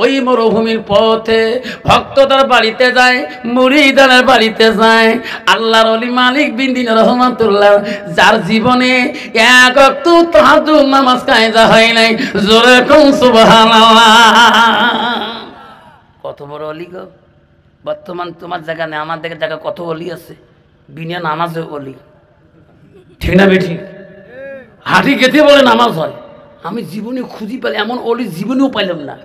ওই মরুভূমির পথে ভক্তদের বাড়িতে যায়, মুরিদানের বাড়িতে যায়। আল্লাহর ওলি মালিক বিন দিনার রহমাতুল্লাহ, যার জীবনে এক ওয়াক্ত তাহাজ্জুদ নামাজ কায়দা হয় নাই, জোরে কোন সুবহানাল্লাহ। কত বড় ওলি গো! বর্তমান তোমার জায়গা নেই, আমার জায়গা কত ওলি আছে, বিনা নামাজে ওলি। ঠিক না বেঠিক? হাঁটি গেতে বলে নামাজ হয়। আমি জীবনে খুঁজি পেলে এমন ওলি জীবনেও পাইলাম না।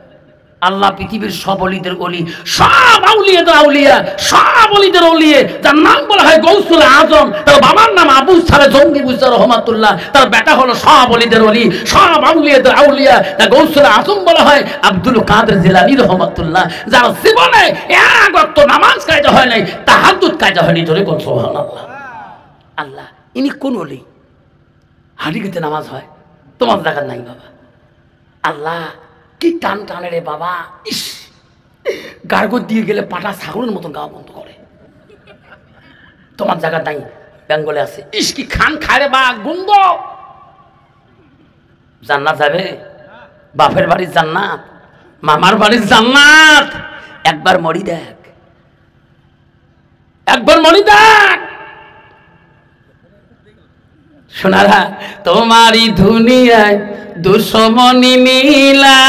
আল্লাহ পৃথিবীর সব অলিদের অলি, সব আউলিয়াদের আউলিয়া, সব অলিদের অলিয়ে, যার নাম বলা হয় গৌসুল আজম, তার বাবার নাম আবু সালে জঙ্গি বুঝার রহমাতুল্লাহ, তার বেটা হলো সব অলিদের অলি, সব আউলিয়াদের আউলিয়া, তার গৌসুল আজম বলা হয় আব্দুল কাদের জিলানী রহমাতুল্লাহ, যার জীবনে এক ওয়াক্ত নামাজ কায়দা হয় নাই, তাহাজ্জুদ কায়দা হয়নি। জোরে কোন সুবহানাল্লাহ। আল্লাহ ইনি কোন অলি? হাঁটি গেতে নামাজ হয়, তোমার জায়গা নাই বাবা। আল্লাহ কি টান টানে রে বাবা! ইস, গার্গর দিয়ে গেলে পাটা ছাগলের মতন গাওয়া বন্ধ করে। তোমার জায়গা নাই, বেঙ্গলে আছে। ইস কি খান খায় রে বা গুন্দ! জান্নাত যাবে? বাপের বাড়ির জান্নাত, মামার বাড়ির জান্নাত। একবার মরি দেখ, একবার মরি দেখ। শোনারা, তোমারই দুনিয়ায় দুশ্মনী নীলা,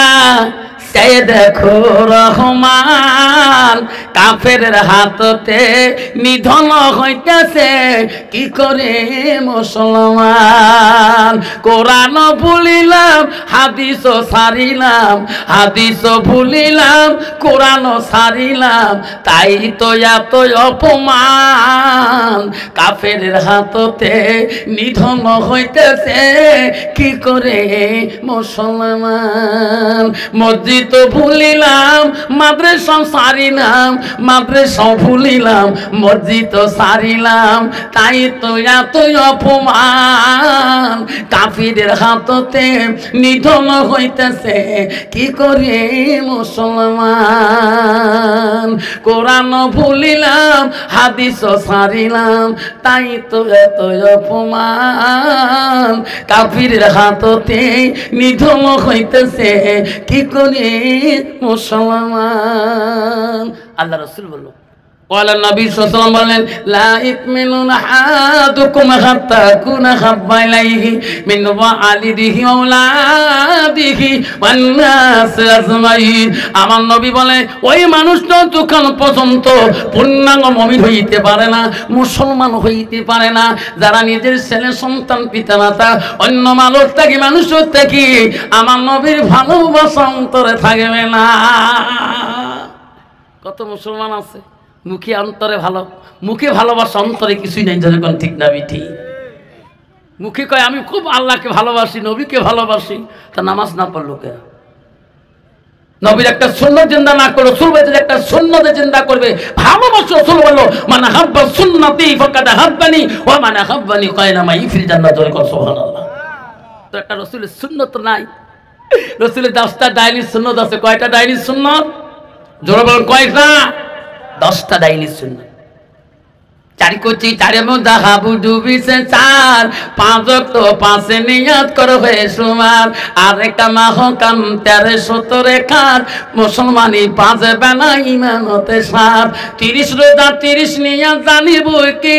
সে দেখো রহমান, কাফেরের হাততে নিধন হইতেছে কি করে মুসলমান। কোরআন ভুলিলাম, হাদিস সারিলাম, হাদিস ভুলিলাম, কোরআন সারিলাম, তাই তো এত অপমান। কাফেরের হাততে নিধন হইতেছে কি করে মুসলমান। মসজিদ তো ভুলিলাম, মাদ্রাসা হারিলাম, মাদ্রাসাও ভুলিলাম, মসজিদ সারিলাম, তাই তো এতই অপমান কাফিরের হাততে নিধন হইতেছে কি করে মুসলমান। কোরআন ভুলিলাম, হাদিস সারিলাম, তাই তো এতই অপমান কাফিরের হাততে নিধন হইতেছে কি করে মুসলমান। আল্লাহ রাসূল বলল, قال النبي صلى الله عليه وسلم বলেন, لا يؤمن أحدكم حتى أكون أحب إليه من والده وأولاده والناس أجمعين। আমার নবী বলে, ওই মানুষটা যতক্ষণ পর্যন্ত পূর্ণাঙ্গ মুমিন হইতে পারে না, মুসলমান হইতে পারে না, যারা নিজের ছেলে সন্তান পিতামাতা অন্য মানুষ থেকে মানুষ থেকে আমার নবীর ভালোবাসা অন্তরে থাকবে না। কত মুসলমান আছে মুখে অন্তরে ভালো, মুখে ভালোবাসা অন্তরে কিছুই নাই, যখন ঠিক না বিঠি। মুখে কয় আমি খুব আল্লাহকে ভালোবাসি, নবীকে ভালোবাসি, তা নামাজ না পড়লো কে? নবীর একটা সুন্নাত জিন্দা না করলো, রাসূল বলেছে একটা সুন্নাতে জিন্দা করবে ভালোবাসা। রাসূল বলল, মান হাব্বা সুন্নতি ফাকাদ হাব্বানি ওয়া মান হাব্বানি কায়না মাই ফিল জান্নাত। সুবহানাল্লাহ। তো একটা রাসূলের সুন্নাত নাই। রাসূলের 10টা ডাইনি সুন্নাত আছে। কয়টা ডাইনি সুন্নাত? জোরে বলেন কয়টা? 10টা ডাইনি সুন্নাত। চারি কোচি চারে মধ্যে হাবু ডুবিছে চার, 5 ওয়াক্ত 5 নিয়াত করো হয়ে সুমার, আর একটা মাহ কাম 13 রেখার মুসলমানি 5 বেলা ইমানতে 7, 30 রোজা 30 নিয়াত জানিব কি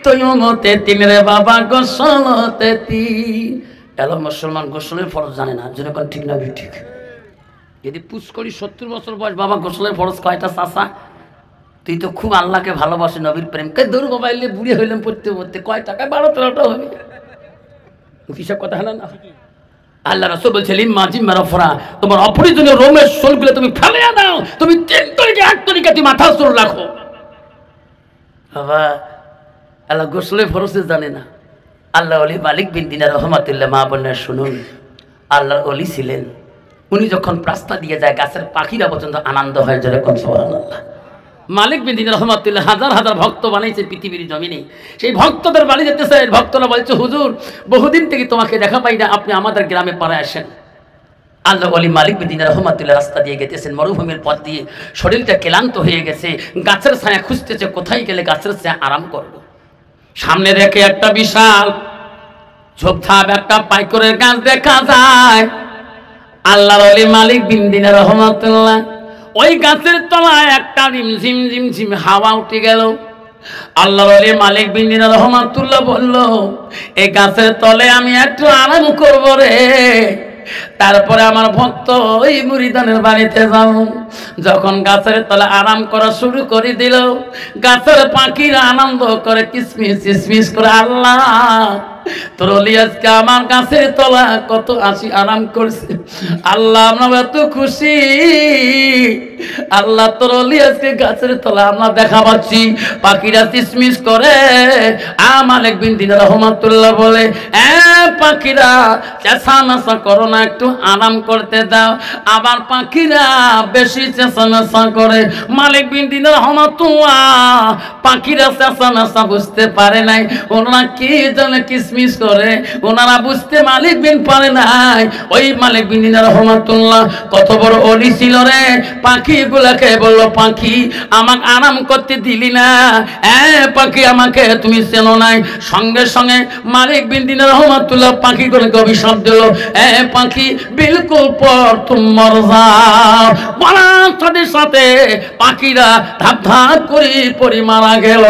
তুই মতে 3 রে বাবা গোসলতে 3। এলো মুসলমান গোসলের ফরজ জানে না, যেরকম ঠিক না ঠিক। যদি পুষ করি 70 বছর বয়স, বাবা গোসলের ফরজ কয়টা চাচা? তুই তো খুব আল্লাহকে ভালোবাসি, নবীর প্রেম কে দূর মোবাইলে বুড়ি হইলাম পড়তে পড়তে, কয় টাকা 12-13টা হবে, কিসব কথা হলো না। আল্লাহ রাসূল বলছে, লিম্মা জিম্মা রফরা, তোমার অপরিজনীয় রোমের সোলগুলো তুমি ফেলে দাও, তুমি 3 তরিকা 1 তরিকাতে মাথা চুল রাখো। বাবা আল্লাহ গোসলের ফরজ জানে না। আল্লাহ ওলি মালিক বিন দিনার রহমাতুল্লাহ, মা বোনের শুনুন, আল্লাহর ওলি ছিলেন। উনি যখন রাস্তা দিয়ে যায় গাছের পাখিরা পর্যন্ত আনন্দ হয়, যেরকম সুবহানাল্লাহ। মালিক বিন দিনার রহমাতুল্লাহ হাজার হাজার ভক্ত বানাইছে পৃথিবীর জমিনে। সেই ভক্তদের বাড়ি যেতেছে, ভক্তরা বলছে, হুজুর বহুদিন থেকে তোমাকে দেখা পাই না, আপনি আমাদের গ্রামে পাড়ায় আসেন। আল্লাহ ওলি মালিক বিন দিনার রহমাতুল্লাহ রাস্তা দিয়ে গেতেছেন, মরুভূমির পথ দিয়ে, শরীরটা ক্লান্ত হয়ে গেছে, গাছের ছায়া খুঁজতেছে, কোথায় গেলে গাছের ছায়া আরাম করবো। সামনে দেখে একটা বিশাল ঝোপঝাপ একটা পাইকরের গাছ দেখা যায়। আল্লাহর ওলি মালিক বিন দিনার রহমাতুল্লাহ ওই গাছের তলায় একটা রিমঝিম ঝিমঝিম হাওয়া উঠে গেল। আল্লাহর ওলি মালিক বিন দিনার রহমাতুল্লাহ বলল, এই গাছের তলে আমি একটু আরাম করব রে, তারপরে আমার ভক্ত ওই মুরিদানের বাড়িতে যাব। যখন গাছের তলে আরাম করা শুরু করে দিল, গাছের পাখিরা আনন্দ করে কিসমিস কিসমিস করে, আল্লাহ তোর ওলি আজকে আমার গাছের তলা কত আসি আরাম করছে, আল্লাহ আমরা এত খুশি, আল্লাহ তোর ওলি আজকে গাছের তলা আমরা দেখা পাচ্ছি, পাখিরা কিসমিস করে। মালিক বিন দিনার রহমাতুল্লাহ বলে, পাখিরা চেঁচামেচা করো না, একটু আরাম করতে দাও। আবার পাখিরা বেশি চেঁচামেচা করে। মালিক বিন দিনার রহমাতুল্লাহ পাখিরা চেঁচামেচা বুঝতে পারে নাই, ওনারা কি জানে কিসমিস করে, ওনারা বুঝতে মালিক বিন পারে নাই। ওই মালিক বিন দিনার রহমাতুল্লাহ কত বড় ওলি ছিল রে, পাখিগুলাকে বলল, পাখি আমাকে আরাম করতে দিলি না, পাখি আমাকে তুমি চেনো নাই। সঙ্গে সঙ্গে মালিক বিন দিনার রহমাতুল্লাহ পাখিগুলোকে অভিশাপ দিল, পাখি বিলকুল পর তুম মর যাও। বলার সাথে সাথে পাখিরা ধাপ ধাপ করে পড়ে মারা গেল।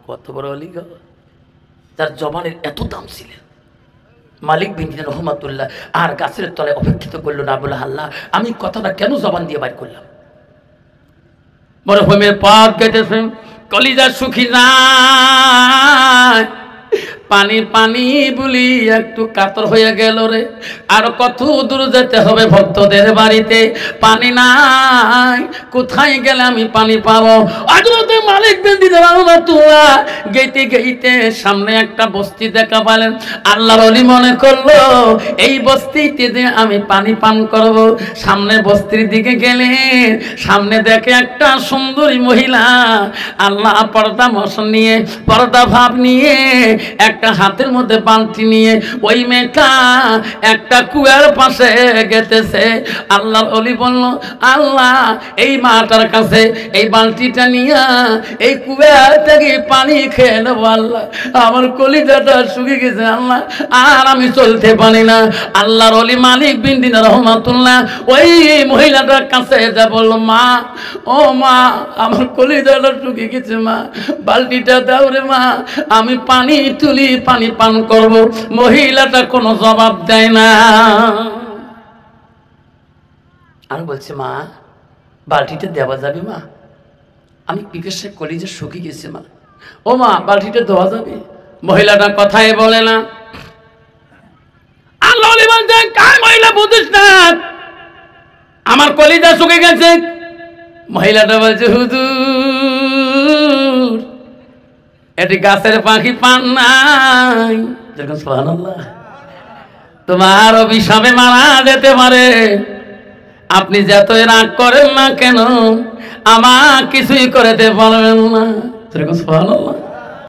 কত বড় ওলি গো, তার জবানের এত দাম ছিলেন। মালিক বিন দিনার রহমাতুল্লাহ আর গাছের তলায় অপেক্ষিত করলো না, বলে, আল্লাহ আমি কথাটা কেন জবান দিয়ে বাইর করলাম। মরুভূমির পথ কেটেছে, কলিজা শুকি যায়, পানি পানি বলি একটু কাতর হয়ে গেল রে। আর কত দূর যেতে হবে ভক্তদের বাড়িতে, পানি নাই, কোথায় গেলে আমি পানি পাবো? হযরত মালিক বিন দিনার রাহমাতুল্লাহ গেইতে গেইতে সামনে একটা বস্তি দেখা পেলেন। আল্লাহর ওলি মনে করলো এই বস্তিতে যে আমি পানি পান করব। সামনে বস্তির দিকে গেলে সামনে দেখে একটা সুন্দরী মহিলা, আল্লাহ পর্দা মশন নিয়ে, পর্দা ভাব নিয়ে, একটা হাতের মধ্যে বালতি নিয়ে ওই মেয়েটা একটা কুয়ার পাশে গেতেছে। আল্লাহর ওলি বলল, আল্লাহ এই মাটার কাছে এই বালতিটা নিয়ে এই কুয়া থেকে পানি খেয়ে নেবো। আল্লাহ আমার কলিজাটা শুকিয়ে গেছে আল্লাহ, আর আমি চলতে পারি না। আল্লাহর ওলি মালিক বিন দিনার রাহমাতুল্লাহ ওই মহিলাটার কাছে যা বলল, মা, ও মা, আমার কলিজাটা শুকিয়ে গেছে মা, বালতিটা দাও রে মা, আমি পানি তুলি, পানি পান করব। মহিলাটা কোনো জবাব দেয় না। আর বলছে, মা, বালতিটা দেওয়া যাবে মা? আমি পিপাসে কলিজা শুকিয়ে গেছে মা। ও মা, বালতিটা দেওয়া যাবে? মহিলাটা কথাই বলে না। আল্লাহ বলছে, কার মহিলা বুঝিস না, আমার কলিজা শুকিয়ে গেছে। মহিলাটা বলছে, হুজুর, এটি গাছের পাখি পান নাই, যখন সুবহানাল্লাহ, তোমার অভিশাপে মারা যেতে পারে। আপনি যতই রাগ করেন না কেন, আমার কিছুই করতে পারবেন না, যখন সুবহানাল্লাহ।